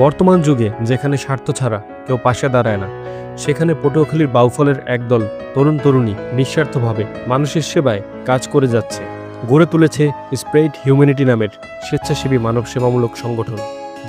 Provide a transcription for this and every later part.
বর্তমান যুগে যেখানে স্বার্থ ছাড়া কেউ পাশে দাঁড়ায় না, সেখানে পটুয়াখালীর বাউফলের একদল তরুণ তরুণী নিঃস্বার্থভাবে মানুষের সেবায় কাজ করে যাচ্ছে। গড়ে তুলেছে স্প্রেড হিউম্যানিটি নামের স্বেচ্ছাসেবী মানব সেবামূলক সংগঠন,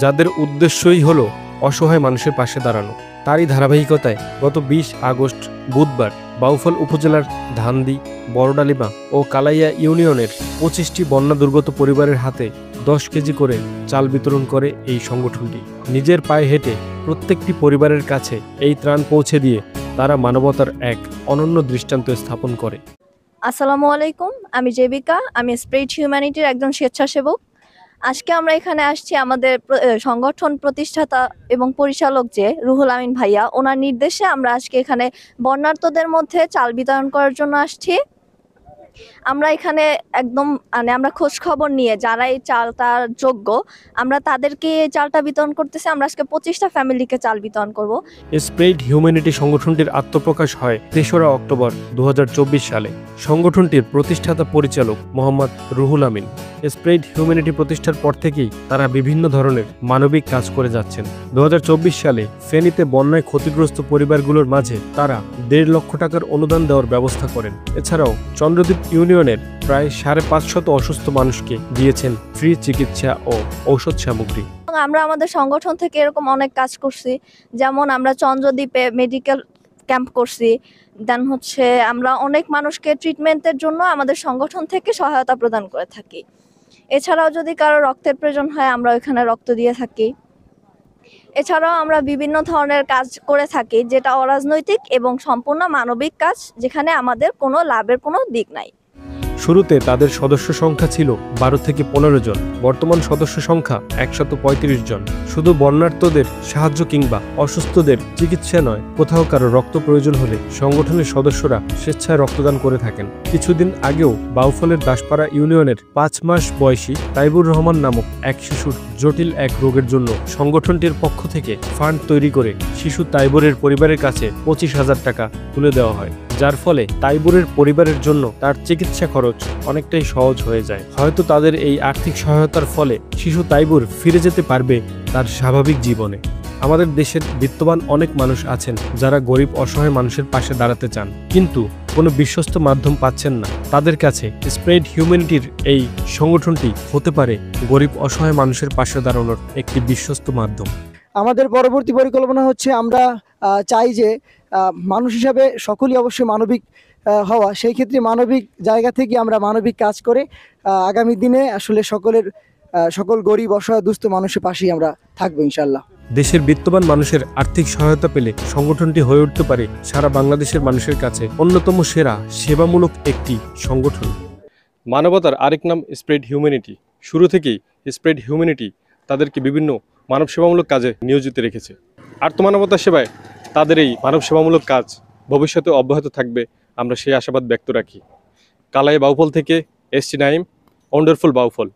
যাদের উদ্দেশ্যই হলো অসহায় মানুষের পাশে দাঁড়ানো। তারই ধারাবাহিকতায় গত 20 আগস্ট বুধবার বাউফল উপজেলার ধানদি, বড়ডালিমা ও কালাইয়া ইউনিয়নের 25টি বন্যা দুর্গত পরিবারের হাতে 10 কেজি করে চাল বিতরণ করে এই সংগঠনটি। নিজের পায়ে হেঁটে প্রত্যেকটি পরিবারের কাছে এই ত্রাণ পৌঁছে দিয়ে তারা মানবতার এক অনন্য দৃষ্টান্ত স্থাপন করে। আসসালামু আলাইকুম, আমি জেবিকা। আমি স্প্রেড হিউম্যানিটির একজন স্বেচ্ছাসেবক। আজকে আমরা এখানে আসছি আমাদের সংগঠন প্রতিষ্ঠাতা এবং পরিচালক যে রুহুল আমিন ভাইয়া, ওনার নির্দেশে আমরা আজকে এখানে বন্যার্তদের মধ্যে চাল বিতরণ করার জন্য আসছি। আমরা এখানে একদম আমরা খোঁজ খবর নিয়ে যারা এই চালটার যোগ্য, আমরা তাদেরকে এই চালটা বিতরণ করতেছি। আমরা আজকে 25টা ফ্যামিলিকে চাল বিতরণ করব। স্প্রেড হিউম্যানিটি সংগঠনটির আত্মপ্রকাশ হয় 3রা অক্টোবর 2024 সালে। সংগঠনটির প্রতিষ্ঠাতা পরিচালক মোহাম্মদ রুহুল আমিন। স্প্রেড হিউম্যানিটি প্রতিষ্ঠার পর থেকেই তারা বিভিন্ন ধরনের মানবিক কাজ করে যাচ্ছেন। 2024 সালে ফেনীতে বন্যায় ক্ষতিগ্রস্ত পরিবারগুলোর মাঝে তারা 1.5 লক্ষ টাকার অনুদান দেওয়ার ব্যবস্থা করেন। এছাড়াও চন্দ্রদ্বীপ ইউনিয়নের প্রায় 550 অসুস্থ মানুষকে দিয়েছেন ফ্রি চিকিৎসা ও ঔষধ সামগ্রী। আমরা আমাদের সংগঠন থেকে এরকম অনেক কাজ করছি, যেমন আমরা চন্দ্রদ্বীপে মেডিকেল ক্যাম্প করছি। দেন আমরা অনেক মানুষকে ট্রিটমেন্টের জন্য আমাদের সংগঠন থেকে সহায়তা প্রদান করে থাকি। এছাড়াও যদি কারো রক্তের প্রয়োজন হয়, আমরা ওইখানে রক্ত দিয়ে থাকি। এছাড়াও আমরা বিভিন্ন ধরনের কাজ করে থাকি, যেটা অরাজনৈতিক এবং সম্পূর্ণ মানবিক কাজ, যেখানে আমাদের কোনো লাভের কোনো দিক নাই। শুরুতে তাদের সদস্য সংখ্যা ছিল 12 থেকে 15 জন। বর্তমান সদস্য সংখ্যা 135 জন। শুধু বন্যার্তদের সাহায্য কিংবা অসুস্থদের চিকিৎসা নয়, কোথাও কারো রক্ত প্রয়োজন হলে সংগঠনের সদস্যরা স্বেচ্ছায় রক্তদান করে থাকেন। কিছুদিন আগেও বাউফলের দাসপাড়া ইউনিয়নের 5 মাস বয়সী তাইবুর রহমান নামক এক শিশুর জটিল এক রোগের জন্য সংগঠনটির পক্ষ থেকে ফান্ড তৈরি করে শিশু তাইবুরের পরিবারের কাছে 25,000 টাকা তুলে দেওয়া হয়, যার ফলে তাইবুরের পরিবারের জন্য তার চিকিৎসা খরচ অনেকটাই সহজ হয়ে যায়। হয়তো তাদের এই আর্থিক সহায়তার ফলে শিশু তাইবুর ফিরে যেতে পারবে তার স্বাভাবিক জীবনে। আমাদের দেশের বিত্তবান অনেক মানুষ আছেন যারা গরিব অসহায় মানুষের পাশে দাঁড়াতে চান, কিন্তু কোনো বিশ্বস্ত মাধ্যম পাচ্ছেন না। তাদের কাছে স্প্রেড হিউম্যানিটির এই সংগঠনটি হতে পারে গরিব অসহায় মানুষের পাশে দাঁড়ানোর একটি বিশ্বস্ত মাধ্যম। আমাদের পরবর্তী পরিকল্পনা হচ্ছে, আমরা চাই যে মানুষ হিসাবে সকলেই অবশ্যই মানবিক হওয়া। সেই ক্ষেত্রে মানবিক জায়গা থেকে আমরা মানবিক কাজ করে আগামী দিনে আসলে সকল গরিব অসহায় দুস্থ মানুষের পাশেই আমরা থাকবো ইনশাল্লাহ। দেশের বিত্তবান মানুষের আর্থিক সহায়তা পেলে সংগঠনটি হয়ে উঠতে পারে সারা বাংলাদেশের মানুষের কাছে অন্যতম সেরা সেবামূলক একটি সংগঠন। মানবতার আরেক নাম স্প্রেড হিউম্যানিটি। শুরু থেকেই স্প্রেড হিউম্যানিটি তাদেরকে বিভিন্ন মানব সেবামূলক কাজে নিয়োজিত রেখেছে। আর্তমানবতার সেবায় তাদের এই মানব সেবামূলক কাজ ভবিষ্যতে অব্যাহত থাকবে, আমরা সেই আশাবাদ ব্যক্ত রাখি। কালাই বাউফল থেকে ST নাইম, ওয়ান্ডারফুল বাউফল।